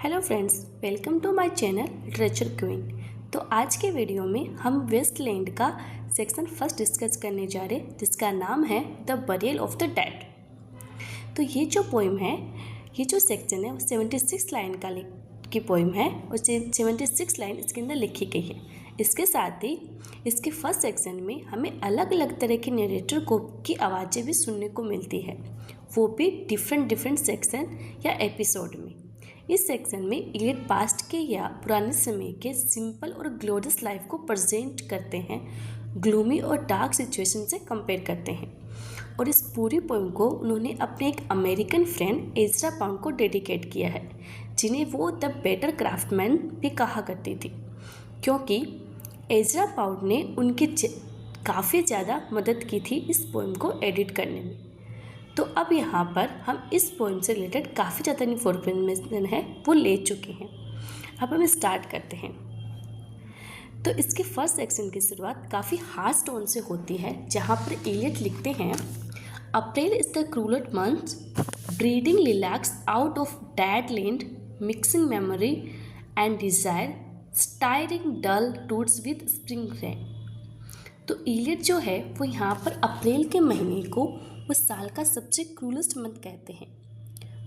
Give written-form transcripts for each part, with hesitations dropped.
Hello friends, welcome to my channel literature queen. तो आज के वीडियो में हम वेस्टलैंड का सेक्शन फर्स्ट डिस्कस करने जा रहे हैं, जिसका नाम है the burial of the dead. तो ये जो पोइम है, ये जो सेक्शन है वो 76 लाइन की पोइम है और 76 लाइन इसके अंदर लिखी गई है। इसके साथ ही इसके फर्स्ट सेक्शन में हमें अलग अलग तरह के नरेटर को की आवाज़ें भी सुनने को मिलती है, वो भी डिफरेंट सेक्शन या एपिसोड में। इस सेक्शन में इलियट पास्ट के या पुराने समय के सिंपल और ग्लोरियस लाइफ को प्रेजेंट करते हैं, ग्लूमी और डार्क सिचुएशन से कंपेयर करते हैं। और इस पूरी पोएम को उन्होंने अपने एक अमेरिकन फ्रेंड एज़रा पाउंड को डेडिकेट किया है, जिन्हें वो द बेटर क्राफ्टमैन भी कहा करती थी, क्योंकि एज़रा पाउंड ने उनकी काफ़ी ज़्यादा मदद की थी इस पोएम को एडिट करने में। तो अब यहाँ पर हम इस पोएम से रिलेटेड काफ़ी ज़्यादा इन्फॉर्मेशन है वो ले चुके हैं। अब हम स्टार्ट करते हैं। तो इसके फर्स्ट सेक्शन की शुरुआत काफ़ी हार्श टोन से होती है, जहाँ पर इलियट लिखते हैं, April is the cruellest month, breeding lilacs out of dead land, mixing memory and desire, stirring dull roots with spring rain. तो इलियट जो है वो यहाँ पर अप्रैल के महीने को वो साल का सबसे क्रूलेस्ट मंथ कहते हैं।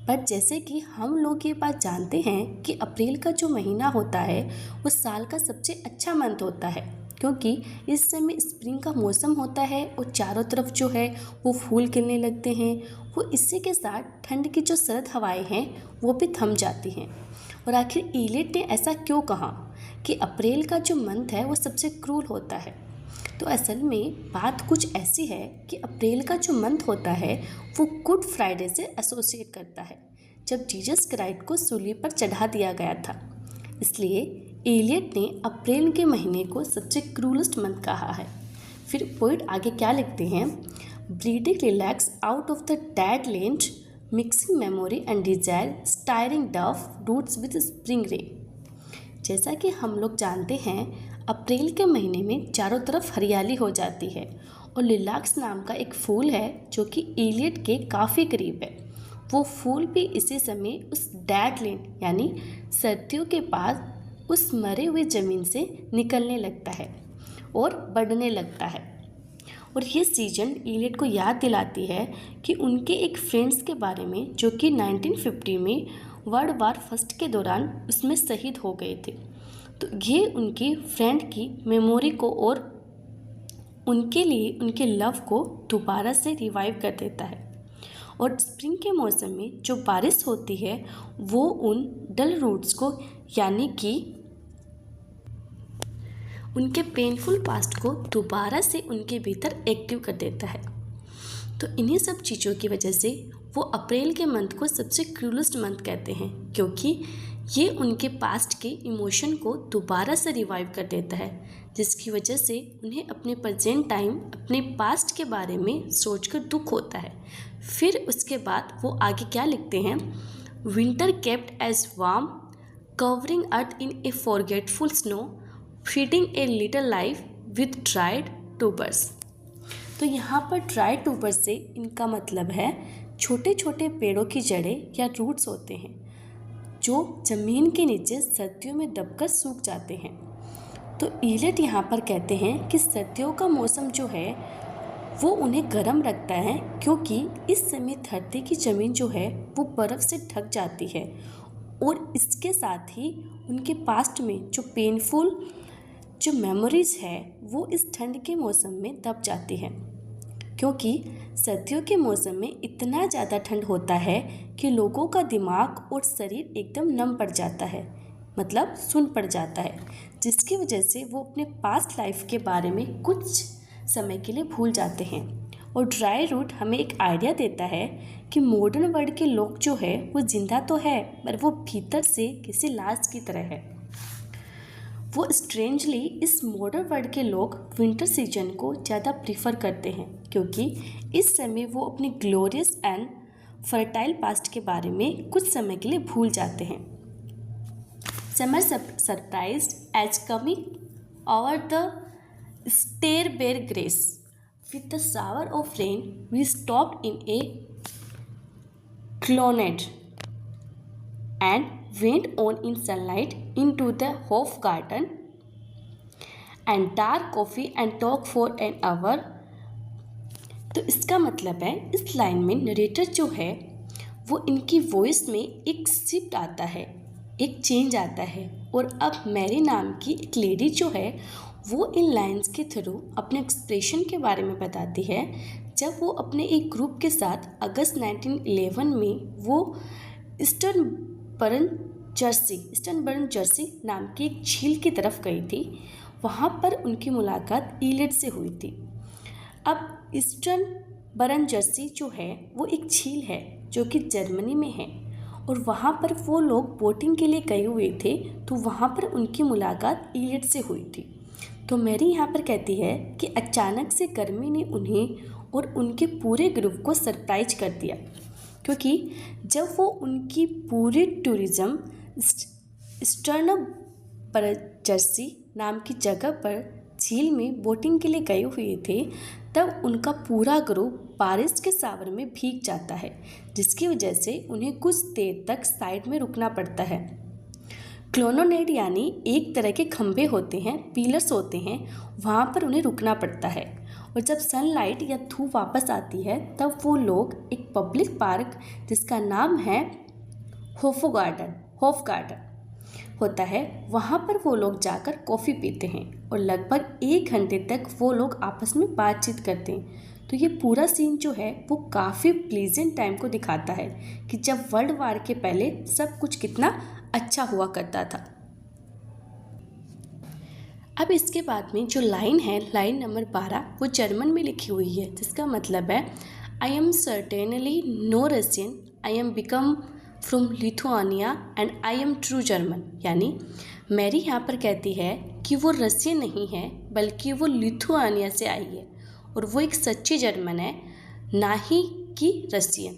पर जैसे कि हम लोग ये बात जानते हैं कि अप्रैल का जो महीना होता है वो साल का सबसे अच्छा मंथ होता है, क्योंकि इस समय स्प्रिंग का मौसम होता है और चारों तरफ जो है वो फूल खिलने लगते हैं। वो इसी के साथ ठंड की जो सर्द हवाएं हैं वो भी थम जाती हैं। और आखिर इलियट ने ऐसा क्यों कहा कि अप्रैल का जो मंथ है वो सबसे क्रूल होता है? तो असल में बात कुछ ऐसी है कि अप्रैल का जो मंथ होता है वो गुड फ्राइडे से एसोसिएट करता है, जब जीसस क्राइस्ट को सूली पर चढ़ा दिया गया था। इसलिए एलियट ने अप्रैल के महीने को सबसे क्रूलेस्ट मंथ कहा है। फिर पोइट आगे क्या लिखते हैं, breeding lilacs out of the dead land, mixing memory and desire, stirring dull roots with spring rain. जैसा कि हम लोग जानते हैं, अप्रैल के महीने में चारों तरफ हरियाली हो जाती है और लिलाक्स नाम का एक फूल है जो कि इलियट के काफ़ी करीब है। वो फूल भी इसी समय उस डेड लैंड यानी सर्दियों के पास उस मरे हुए ज़मीन से निकलने लगता है और बढ़ने लगता है। और ये सीजन इलियट को याद दिलाती है कि उनके एक फ्रेंड्स के बारे में जो कि 1950 में वर्ल्ड वार फर्स्ट के दौरान उसमें शहीद हो गए थे। तो ये उनकी फ्रेंड की मेमोरी को और उनके लिए उनके लव को दोबारा से रिवाइव कर देता है। और स्प्रिंग के मौसम में जो बारिश होती है वो उन डल रूट्स को यानी कि उनके पेनफुल पास्ट को दोबारा से उनके भीतर एक्टिव कर देता है। तो इन्हीं सब चीज़ों की वजह से वो अप्रैल के मंथ को सबसे क्रूलेस्ट मंथ कहते हैं, क्योंकि ये उनके पास्ट के इमोशन को दोबारा से रिवाइव कर देता है, जिसकी वजह से उन्हें अपने प्रेजेंट टाइम अपने पास्ट के बारे में सोचकर दुख होता है। फिर उसके बाद वो आगे क्या लिखते हैं, winter kept us warm, covering earth in a forgetful snow, feeding a little life with dried tubers. तो यहाँ पर ड्राई ट्यूबर्स से इनका मतलब है छोटे छोटे पेड़ों की जड़ें या रूट्स होते हैं जो ज़मीन के नीचे सर्दियों में दबकर सूख जाते हैं। तो इलियट यहाँ पर कहते हैं कि सर्दियों का मौसम जो है वो उन्हें गर्म रखता है, क्योंकि इस समय धरती की ज़मीन जो है वो बर्फ़ से ढक जाती है और इसके साथ ही उनके पास्ट में जो पेनफुल जो मेमोरीज़ है वो इस ठंड के मौसम में दब जाती है, क्योंकि सर्दियों के मौसम में इतना ज़्यादा ठंड होता है कि लोगों का दिमाग और शरीर एकदम नम पड़ जाता है, मतलब सुन्न पड़ जाता है, जिसकी वजह से वो अपने पास्ट लाइफ के बारे में कुछ समय के लिए भूल जाते हैं। और ड्राई रूट हमें एक आइडिया देता है कि मॉडर्न वर्ल्ड के लोग जो है वो जिंदा तो है, पर वो भीतर से किसी लाश की तरह है। वो स्ट्रेंजली इस मॉडर्न वर्ल्ड के लोग विंटर सीजन को ज़्यादा प्रीफर करते हैं, क्योंकि इस समय वो अपने ग्लोरियस एंड फर्टाइल पास्ट के बारे में कुछ समय के लिए भूल जाते हैं। Summer surprised us coming over the Starnbergersee with the shower of rain we stopped in a colonnade and went on in sunlight into the Hofgarten and drank coffee and talked for an hour। तो इसका मतलब है इस line में narrator जो है वो इनकी वॉइस में एक शिफ्ट आता है, एक चेंज आता है, और अब मैरी नाम की एक लेडी जो है वो इन लाइंस के थ्रू अपने एक्सप्रेशन के बारे में बताती है जब वो अपने एक ग्रुप के साथ अगस्त 1911 में वो ईस्टर्नबर्न जर्सी नाम की एक झील की तरफ गई थी। वहाँ पर उनकी मुलाकात ईलेट से हुई थी। अब ईस्टर्नबर्न जर्सी जो है वो एक झील है जो कि जर्मनी में है, और वहाँ पर वो लोग बोटिंग के लिए गए हुए थे, तो वहाँ पर उनकी मुलाकात ईलेट से हुई थी। तो मैरी यहाँ पर कहती है कि अचानक से गर्मी ने उन्हें और उनके पूरे ग्रुप को सरप्राइज कर दिया, क्योंकि जब वो उनकी पूरी टूरिज़्म ईस्टर्नबर्न जर्सी नाम की जगह पर झील में बोटिंग के लिए गए हुए थे, तब उनका पूरा ग्रुप बारिश के सावर में भीग जाता है, जिसकी वजह से उन्हें कुछ देर तक साइड में रुकना पड़ता है। क्लोनोनेड यानी एक तरह के खंभे होते हैं, पिलर्स होते हैं, वहाँ पर उन्हें रुकना पड़ता है, और जब सनलाइट या धूप वापस आती है तब वो लोग एक पब्लिक पार्क जिसका नाम है होफगार्डन होता है, वहाँ पर वो लोग जाकर कॉफ़ी पीते हैं और लगभग 1 घंटे तक वो लोग आपस में बातचीत करते हैं। तो ये पूरा सीन जो है वो काफ़ी प्लीजेंट टाइम को दिखाता है कि जब वर्ल्ड वार के पहले सब कुछ कितना अच्छा हुआ करता था। अब इसके बाद में जो लाइन है, लाइन नंबर 12, वो जर्मन में लिखी हुई है, जिसका मतलब है I am certainly no Russian, I am become from Lithuania and I am true German. यानी मैरी यहाँ पर कहती है कि वो रशियन नहीं है बल्कि वो लिथुआनिया से आई है और वो एक सच्ची जर्मन है, ना ही कि रशियन।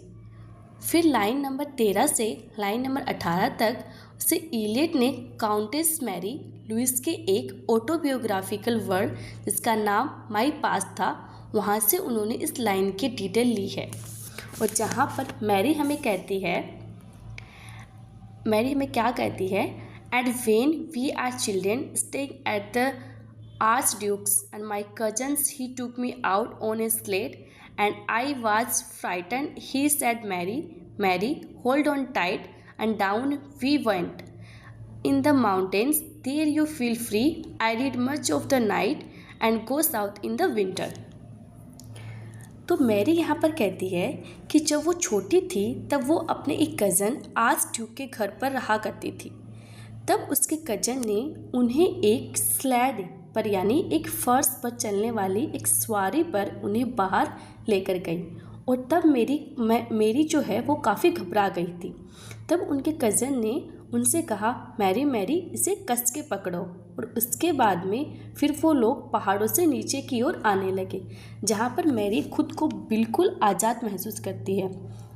फिर लाइन नंबर 13 से लाइन नंबर 18 तक उसे ईलेट ने काउंटेस मैरी लुइस के एक ऑटोबियोग्राफिकल वर्क जिसका नाम माई पास्ट था, वहाँ से उन्होंने इस लाइन की डिटेल ली है। और जहाँ पर मैरी हमें क्या कहती है, at when we are children staying at the Archduke's and my cousins, he took me out on a sled and I was frightened. He said, Mary, hold on tight, and down we went. In the mountains, there you feel free. I read much of the night and go south in the winter. तो Mary यहाँ पर कहती है कि जब वो छोटी थी तब वो अपने एक कज़न आर्चड्यूक के घर पर रहा करती थी। तब उसके कज़न ने उन्हें एक स्लेड पर यानी एक फर्श पर चलने वाली एक सवारी पर उन्हें बाहर लेकर गई, और तब मेरी जो है वो काफ़ी घबरा गई थी। तब उनके कज़न ने उनसे कहा, मैरी इसे कस के पकड़ो, और उसके बाद में फिर वो लोग पहाड़ों से नीचे की ओर आने लगे, जहाँ पर मैरी खुद को बिल्कुल आज़ाद महसूस करती है।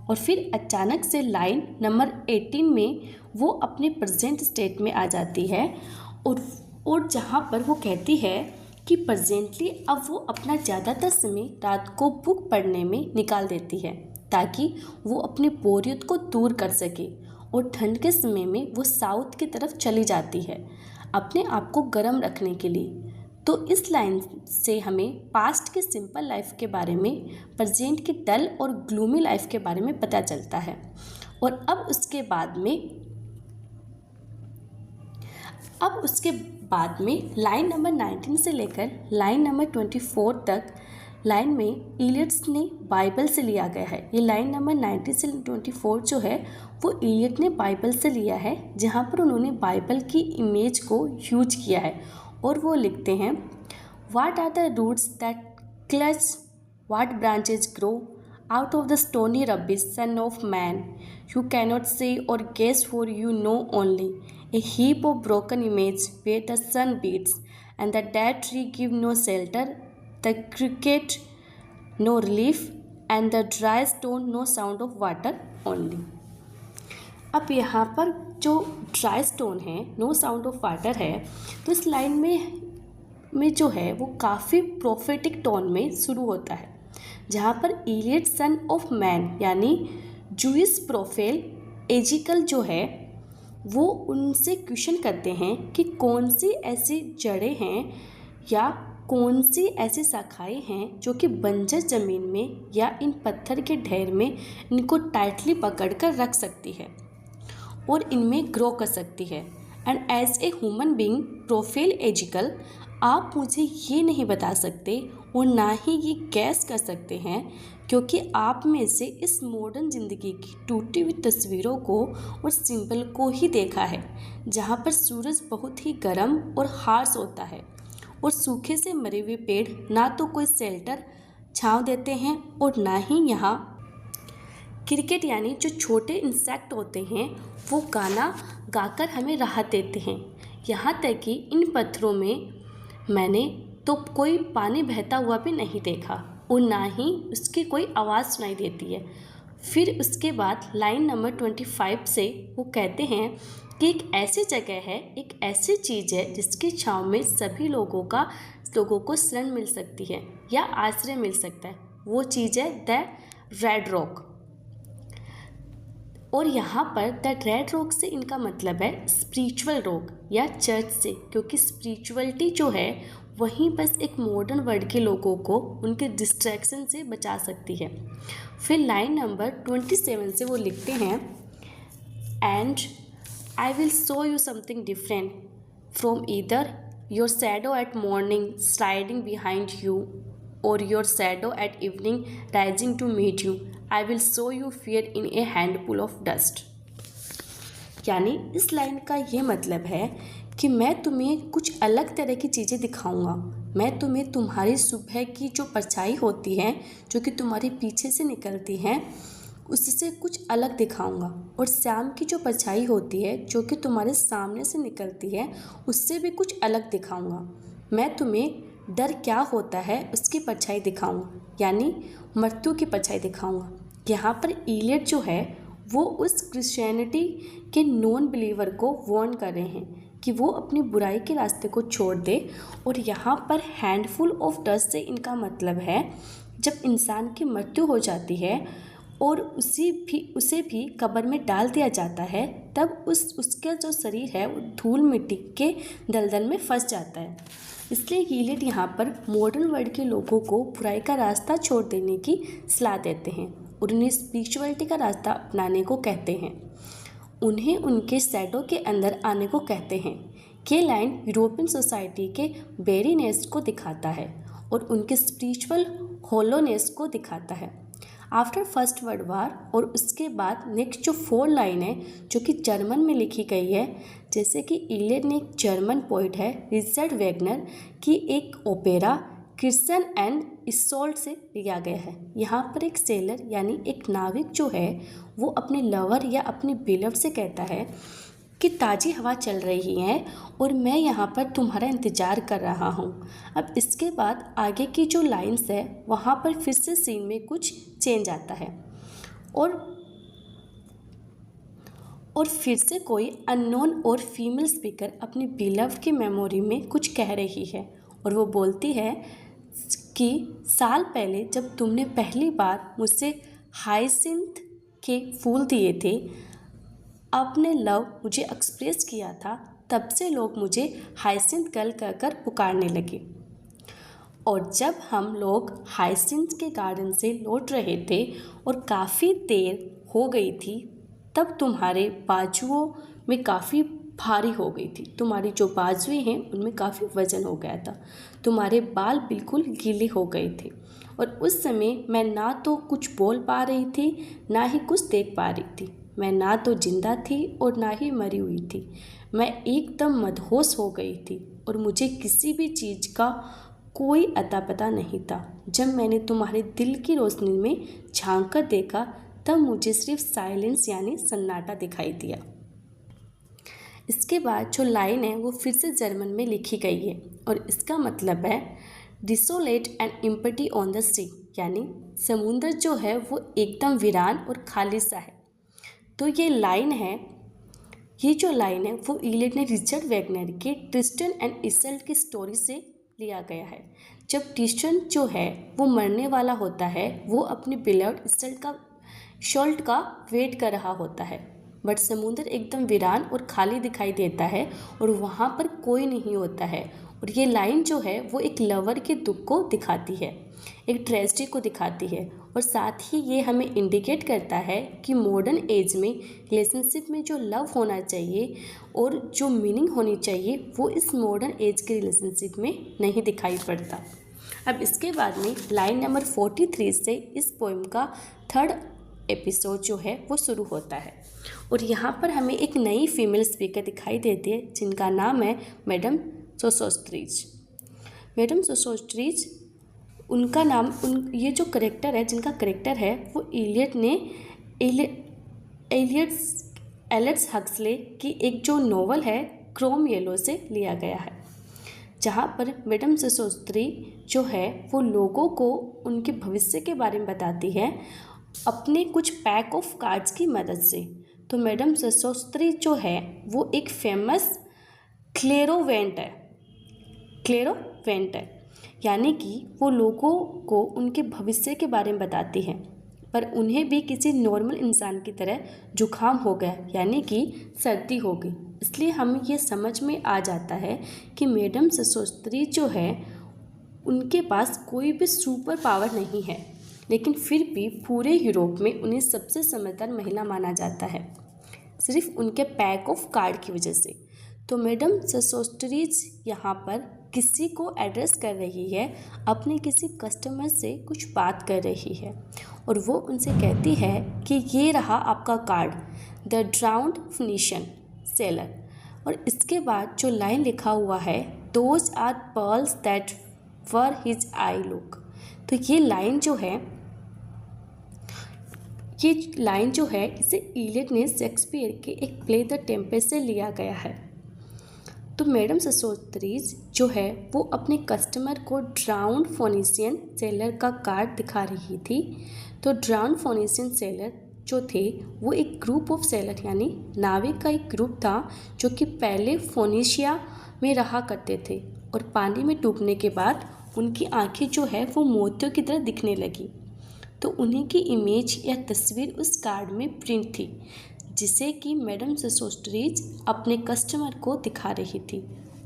और फिर अचानक से लाइन नंबर 18 में वो अपने प्रेजेंट स्टेट में आ जाती है, और जहाँ पर वो कहती है कि प्रेजेंटली अब वो अपना ज़्यादातर समय रात को बुक पढ़ने में निकाल देती है ताकि वो अपनी बोरियत को दूर कर सके, और ठंड के समय में वो साउथ की तरफ चली जाती है अपने आप को गर्म रखने के लिए। तो इस लाइन से हमें पास्ट के सिंपल लाइफ के बारे में, प्रेजेंट की डल और ग्लूमी लाइफ के बारे में पता चलता है। और अब उसके बाद में लाइन नंबर 19 से लेकर लाइन नंबर 24 तक लाइन में इलियट्स ने बाइबल से लिया गया है। ये लाइन नंबर 19 से 24 जो है वो इलियट ने बाइबल से लिया है, जहाँ पर उन्होंने बाइबल की इमेज को यूज किया है, और वो लिखते हैं, what are the roots that clutch, what branches grow out of the stony rubbish, son of man, you cannot say or guess, for you know only a heap of broken images where the sun beats, and the dead tree give no shelter, the cricket no relief, and the dry stone no sound of water only. अब यहाँ पर जो dry stone है, no sound of water है, तो इस line में जो है वो काफ़ी प्रोफेटिक टोन में शुरू होता है, जहाँ पर इलियट सन ऑफ मैन यानी जूइश प्रोफेल एजिकल जो है वो उनसे क्वेश्चन करते हैं कि कौन सी ऐसी जड़ें हैं या कौन सी ऐसी शाखाएं हैं जो कि बंजर ज़मीन में या इन पत्थर के ढेर में इनको टाइटली पकड़ कर रख सकती है और इनमें ग्रो कर सकती है। And as a human being प्रोफेल एजिकल, आप मुझे ये नहीं बता सकते और ना ही ये गैस कर सकते हैं, क्योंकि आप में से इस मॉडर्न ज़िंदगी की टूटी हुई तस्वीरों को और सिंबल को ही देखा है, जहाँ पर सूरज बहुत ही गर्म और हार्श होता है और सूखे से मरे हुए पेड़ ना तो कोई शेल्टर छांव देते हैं और ना ही यहाँ क्रिकेट यानी जो छोटे इंसेक्ट होते हैं वो गाना गाकर हमें राहत देते हैं। यहाँ तक कि इन पत्थरों में मैंने तो कोई पानी बहता हुआ भी नहीं देखा और ना ही उसकी कोई आवाज़ सुनाई देती है। फिर उसके बाद लाइन नंबर 25 से वो कहते हैं कि एक ऐसी जगह है, एक ऐसी चीज़ है जिसकी छाँव में सभी लोगों को शरण मिल सकती है या आश्रय मिल सकता है। वो चीज़ है द रेड रॉक। और यहाँ पर द रेड रॉक से इनका मतलब है स्पिरिचुअल रॉक या चर्च से, क्योंकि स्पिरिचुअलिटी जो है वहीं बस एक मॉडर्न वर्ल्ड के लोगों को उनके डिस्ट्रैक्शन से बचा सकती है। फिर लाइन नंबर 27 से वो लिखते हैं, and I will show you something different from either your shadow at morning sliding behind you or your shadow at evening rising to meet you. I will show you fear in a handful of dust. यानी इस line का ये मतलब है कि मैं तुम्हें कुछ अलग तरह की चीज़ें दिखाऊंगा। मैं तुम्हें तुम्हारी सुबह की जो परछाई होती है, जो कि तुम्हारे पीछे से निकलती हैं, उससे कुछ अलग दिखाऊंगा, और शाम की जो परछाई होती है जो कि तुम्हारे सामने से निकलती है, उससे भी कुछ अलग दिखाऊंगा। मैं तुम्हें डर क्या होता है उसकी परछाई दिखाऊंगा, यानी मृत्यु की परछाई दिखाऊंगा। यहाँ पर इलियट जो है वो उस क्रिश्चियनिटी के नॉन बिलीवर को वार्न कर रहे हैं कि वो अपनी बुराई के रास्ते को छोड़ दे। और यहाँ पर हैंडफुल ऑफ डस्ट से इनका मतलब है जब इंसान की मृत्यु हो जाती है और उसे भी कब्र में डाल दिया जाता है, तब उसका जो शरीर है वो धूल मिट्टी के दलदल में फंस जाता है। इसलिए हीलियट यहाँ पर मॉडर्न वर्ल्ड के लोगों को बुराई का रास्ता छोड़ देने की सलाह देते हैं और उन्हें स्पिरिचुअलिटी का रास्ता अपनाने को कहते हैं। उन्हें उनके शैडो के अंदर आने को कहते हैं। ये लाइन यूरोपियन सोसाइटी के बेरीनेस को दिखाता है और उनके स्पिरिचुअल होलोनेस को दिखाता है। आफ्टर फर्स्ट वर्ल्ड वार और उसके बाद नेक्स्ट जो 4 लाइन है जो कि जर्मन में लिखी गई है, जैसे कि इलियट ने एक जर्मन पोइट है रिचर्ड वैगनर की एक ओपेरा क्रिश्चियन एंड इसोल्ट से लिया गया है। यहाँ पर एक सेलर यानी एक नाविक जो है वो अपने लवर या अपने बिलव से कहता है कि ताज़ी हवा चल रही है और मैं यहाँ पर तुम्हारा इंतज़ार कर रहा हूँ। अब इसके बाद आगे की जो लाइन्स है वहाँ पर फिर से सीन में कुछ चेंज आता है और फिर से कोई अननोन और फीमेल स्पीकर अपनी बिलव की मेमोरी में कुछ कह रही है और वो बोलती है कि साल पहले जब तुमने पहली बार मुझसे हाइसिंथ के फूल दिए थे, अपने लव मुझे एक्सप्रेस किया था, तब से लोग मुझे हाइसिंथ गर्ल कहकर पुकारने लगे। और जब हम लोग हाइसिंथ के गार्डन से लौट रहे थे और काफ़ी देर हो गई थी, तब तुम्हारे बाजुओं में काफ़ी भारी हो गई थी। तुम्हारी जो बाजुएं हैं उनमें काफ़ी वज़न हो गया था। तुम्हारे बाल बिल्कुल गीले हो गए थे और उस समय मैं ना तो कुछ बोल पा रही थी ना ही कुछ देख पा रही थी। मैं ना तो जिंदा थी और ना ही मरी हुई थी। मैं एकदम मदहोश हो गई थी और मुझे किसी भी चीज़ का कोई अता पता नहीं था। जब मैंने तुम्हारे दिल की रोशनी में झांक कर देखा तब मुझे सिर्फ साइलेंस यानी सन्नाटा दिखाई दिया। इसके बाद जो लाइन है वो फिर से जर्मन में लिखी गई है और इसका मतलब है desolate and empty on the सी, यानी समुंदर जो है वो एकदम वीरान और खाली सा है। तो ये जो लाइन है वो इलियट ने रिचर्ड वैगनर के ट्रिस्टन एंड इसेल्ट की स्टोरी से लिया गया है। जब ट्रिस्टन जो है वो मरने वाला होता है, वो अपनी बिलव्ड इसेल्ट का वेट कर रहा होता है बट समुद्र एकदम वीरान और खाली दिखाई देता है और वहाँ पर कोई नहीं होता है। और ये लाइन जो है वो एक लवर के दुख को दिखाती है, एक ट्रेजेडी को दिखाती है, और साथ ही ये हमें इंडिकेट करता है कि मॉडर्न एज में रिलेशनशिप में जो लव होना चाहिए और जो मीनिंग होनी चाहिए वो इस मॉडर्न एज के रिलेशनशिप में नहीं दिखाई पड़ता। अब इसके बाद में लाइन नंबर 43 से इस पोएम का थर्ड एपिसोड जो है वो शुरू होता है और यहाँ पर हमें एक नई फीमेल स्पीकर दिखाई देती है जिनका नाम है मैडम सोसोस्ट्रीज। मैडम सोसोस्ट्रीज उनका नाम ये जो करेक्टर है, जिनका करेक्टर है वो इलियट ने एलियट्स हक्सले की एक जो नॉवल है क्रोम येलो से लिया गया है, जहाँ पर मैडम सोसोस्ट्री जो है वो लोगों को उनके भविष्य के बारे में बताती है अपने कुछ पैक ऑफ कार्ड्स की मदद से। तो मैडम सोसोस्ट्री जो है वो एक फेमस क्लेरोवेंट है, यानी कि वो लोगों को उनके भविष्य के बारे में बताती हैं, पर उन्हें भी किसी नॉर्मल इंसान की तरह जुकाम हो गया, यानी कि सर्दी हो गई। इसलिए हमें ये समझ में आ जाता है कि मैडम सोसोस्ट्री जो है उनके पास कोई भी सुपर पावर नहीं है, लेकिन फिर भी पूरे यूरोप में उन्हें सबसे समझदार महिला माना जाता है, सिर्फ उनके पैक ऑफ कार्ड की वजह से। तो मैडम सोसोस्ट्रीज यहाँ पर किसी को एड्रेस कर रही है, अपने किसी कस्टमर से कुछ बात कर रही है और वो उनसे कहती है कि ये रहा आपका card, the drowned Phoenician sailor. और इसके बाद जो लाइन लिखा हुआ है, those are pearls that were his eye look. तो ये लाइन जो है इसे इलियट ने शेक्सपियर के एक प्ले द टेम्पेस्ट से लिया गया है। तो मैडम सोसोस्ट्रीज जो है वो अपने कस्टमर को ड्राउन्ड फोनिशियन सेलर का कार्ड दिखा रही थी। तो ड्राउन्ड फोनिशियन सेलर जो थे वो एक ग्रुप ऑफ सेलर यानी नाविक का एक ग्रुप था जो कि पहले फोनिशिया में रहा करते थे और पानी में डूबने के बाद उनकी आंखें जो है वो मोतियों की तरह दिखने लगी। तो उन्हीं की इमेज या तस्वीर उस कार्ड में प्रिंट थी, जिसे कि मैडम सोसोस्ट्रीज अपने कस्टमर को दिखा रही थी।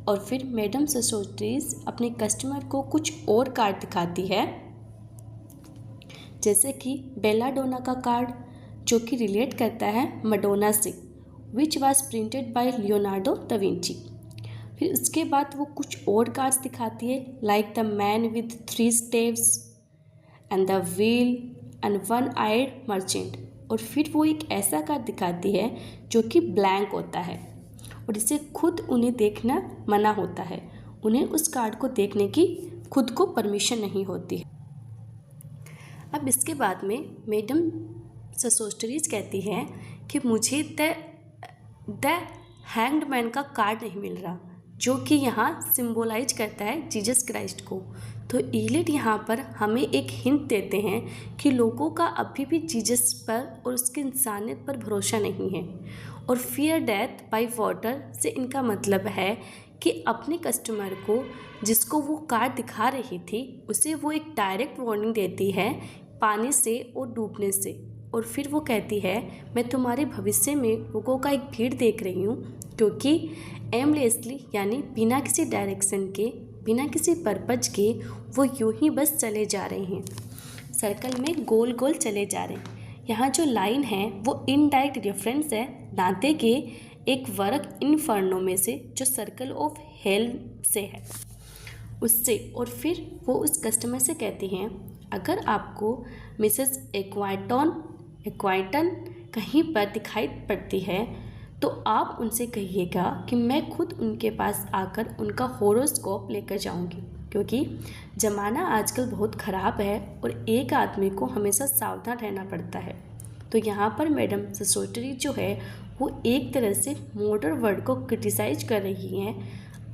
और फिर मैडम सोसोस्ट्रीज अपने कस्टमर को कुछ और कार्ड दिखाती है, जैसे कि बेलाडोना का कार्ड जो कि रिलेट करता है मडोना से, which was printed by Leonardo da Vinci. फिर उसके बाद वो कुछ और कार्ड्स दिखाती है, like the man with 3 staves and the wheel and one eyed merchant. और फिर वो एक ऐसा कार्ड दिखाती है जो कि ब्लैंक होता है और इसे खुद उन्हें देखना मना होता है, उन्हें उस कार्ड को देखने की खुद को परमिशन नहीं होती है। अब इसके बाद में मैडम सोसोस्ट्रीज कहती है कि मुझे द हैंग्ड मैन का कार्ड नहीं मिल रहा, जो कि यहाँ सिंबलाइज करता है जीसस क्राइस्ट को। तो इलियट यहाँ पर हमें एक हिंट देते हैं कि लोगों का अभी भी जीसस पर और उसकी इंसानियत पर भरोसा नहीं है। और फियर डेथ बाय वाटर से इनका मतलब है कि अपने कस्टमर को जिसको वो कार्ड दिखा रही थी उसे वो एक डायरेक्ट वार्निंग देती है पानी से और डूबने से। और फिर वो कहती है मैं तुम्हारे भविष्य में लोगों का एक भीड़ देख रही हूँ, क्योंकि एमलेसली यानी बिना किसी डायरेक्शन के, बिना किसी पर्पज के वो यूं ही बस चले जा रहे हैं, सर्कल में गोल गोल चले जा रहे हैं। यहाँ जो लाइन है वो इनडायरेक्ट रेफरेंस है दांते के एक वर्क इनफर्नो में से जो सर्कल ऑफ हेल से है उससे। और फिर वो उस कस्टमर से कहती हैं अगर आपको मिसेस एक्वाइटन कहीं पर दिखाई पड़ती है तो आप उनसे कहिएगा कि मैं खुद उनके पास आकर उनका होरोस्कोप लेकर जाऊंगी, क्योंकि ज़माना आजकल बहुत ख़राब है और एक आदमी को हमेशा सावधान रहना पड़ता है। तो यहाँ पर मैडम सोसोस्ट्री जो है वो एक तरह से मॉडर्न वर्ल्ड को क्रिटिसाइज कर रही हैं।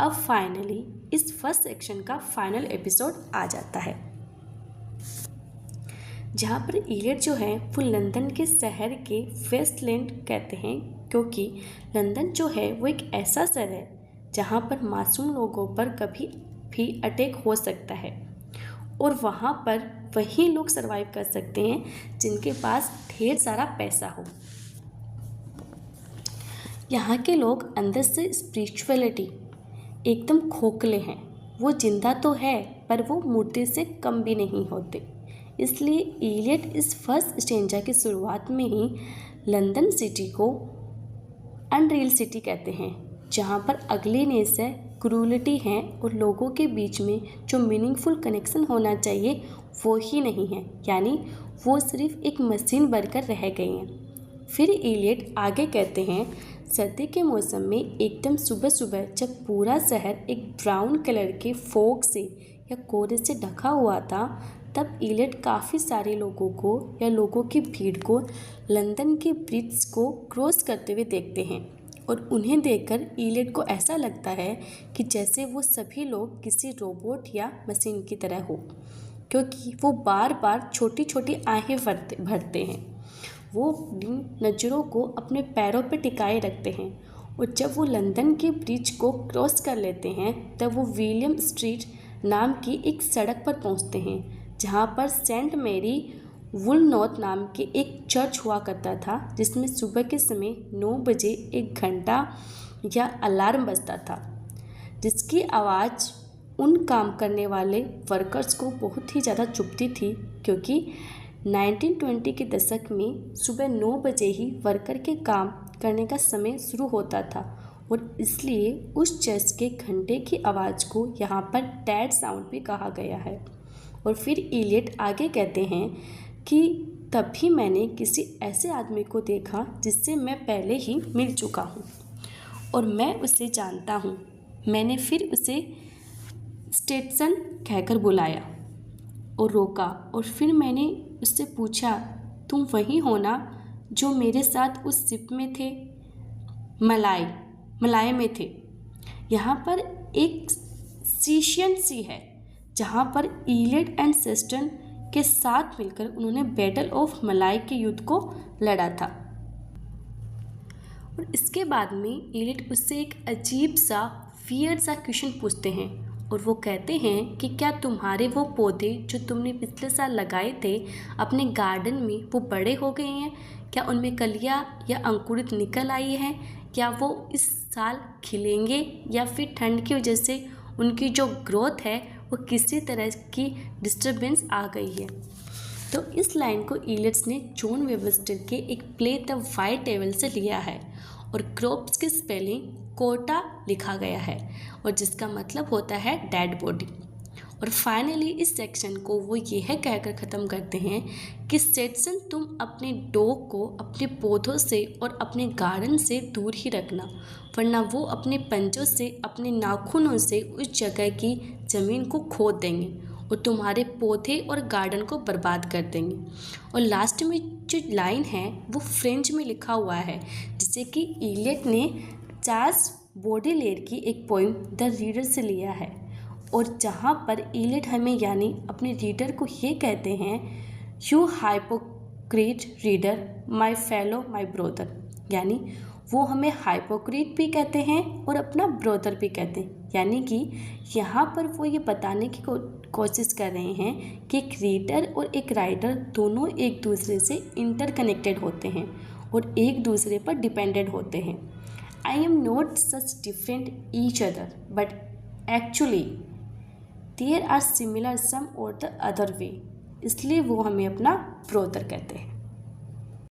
अब फाइनली इस फर्स्ट सेक्शन का फाइनल एपिसोड आ जाता है, जहाँ पर इलियट जो है वो लंदन के शहर के वेस्टलैंड कहते हैं, क्योंकि लंदन जो है वो एक ऐसा शहर है जहाँ पर मासूम लोगों पर कभी भी अटैक हो सकता है और वहाँ पर वही लोग सरवाइव कर सकते हैं जिनके पास ढेर सारा पैसा हो। यहाँ के लोग अंदर से स्पिरिचुअलिटी एकदम खोखले हैं। वो जिंदा तो है पर वो मुर्दे से कम भी नहीं होते। इसलिए इलियट इस फर्स्ट स्टेंजा की शुरुआत में ही लंदन सिटी को अनरियल सिटी कहते हैं, जहाँ पर अगलीनेस है, क्रूरलिटी है और लोगों के बीच में जो मीनिंगफुल कनेक्शन होना चाहिए वो ही नहीं है, यानी वो सिर्फ एक मशीन बनकर रह गई हैं। फिर इलियट आगे कहते हैं, सर्दी के मौसम में एकदम सुबह सुबह जब पूरा शहर एक ब्राउन कलर के फॉग से या कोहरे से ढका हुआ था, तब इलियट काफ़ी सारे लोगों को या लोगों की भीड़ को लंदन के ब्रिज को क्रॉस करते हुए देखते हैं और उन्हें देखकर इलियट को ऐसा लगता है कि जैसे वो सभी लोग किसी रोबोट या मशीन की तरह हो, क्योंकि वो बार बार छोटी छोटी आहें भरते हैं। वो अपनी नज़रों को अपने पैरों पर टिकाए रखते हैं और जब वो लंदन के ब्रिज को क्रॉस कर लेते हैं तब वो विलियम स्ट्रीट नाम की एक सड़क पर पहुंचते हैं, जहां पर सेंट मैरी वुलनॉथ नाम के एक चर्च हुआ करता था, जिसमें सुबह के समय 9 बजे एक घंटा या अलार्म बजता था, जिसकी आवाज़ उन काम करने वाले वर्कर्स को बहुत ही ज़्यादा चुभती थी, क्योंकि 1920 के दशक में सुबह 9 बजे ही वर्कर के काम करने का समय शुरू होता था और इसलिए उस चर्च के घंटे की आवाज़ को यहाँ पर डैड साउंड भी कहा गया है। और फिर इलियट आगे कहते हैं कि तभी मैंने किसी ऐसे आदमी को देखा जिससे मैं पहले ही मिल चुका हूँ और मैं उसे जानता हूँ। मैंने फिर उसे स्टेटसन कहकर बुलाया और रोका और फिर मैंने उससे पूछा, तुम वही हो ना जो मेरे साथ उस शिप में थे? मलाय में थे। यहाँ पर एक सीशियन सी है जहाँ पर इलियट एंड सेस्टन के साथ मिलकर उन्होंने बैटल ऑफ मलाय के युद्ध को लड़ा था। और इसके बाद में इलियट उससे एक अजीब सा वियर्ड सा क्वेश्चन पूछते हैं और वो कहते हैं कि क्या तुम्हारे वो पौधे जो तुमने पिछले साल लगाए थे अपने गार्डन में वो बड़े हो गए हैं? क्या उनमें कलियां या अंकुरित निकल आई हैं? क्या वो इस साल खिलेंगे या फिर ठंड की वजह से उनकी जो ग्रोथ है वो किसी तरह की डिस्टर्बेंस आ गई है? तो इस लाइन को इलियट्स ने जॉन वेबस्टर के एक प्ले द वाइट डेविल से लिया है और क्रॉप्स की स्पेलिंग कोटा लिखा गया है और जिसका मतलब होता है डेड बॉडी। और फाइनली इस सेक्शन को वो यह कहकर ख़त्म करते हैं कि सेटसन, तुम अपने डॉग को अपने पौधों से और अपने गार्डन से दूर ही रखना, वरना वो अपने पंजों से, अपने नाखूनों से उस जगह की ज़मीन को खोद देंगे और तुम्हारे पौधे और गार्डन को बर्बाद कर देंगे। और लास्ट में जो लाइन है वो फ्रेंच में लिखा हुआ है, जिसे कि इलियट ने चार्ल्स बॉडेलेयर की एक पोइम द रीडर से लिया है और जहाँ पर इलियट हमें यानी अपने रीडर को ये कहते हैं, you hypocrite reader my fellow my brother, यानी वो हमें हाइपोक्रीट भी कहते हैं और अपना ब्रोदर भी कहते हैं। यानी कि यहाँ पर वो ये बताने की कोशिश कर रहे हैं कि एक रीडर और एक राइटर दोनों एक दूसरे से इंटरकनेक्टेड होते हैं और एक दूसरे पर डिपेंडेंट होते हैं। I am not such different each other but actually there are similar some or the other way, इसलिए वो हमें अपना ब्रोदर कहते हैं।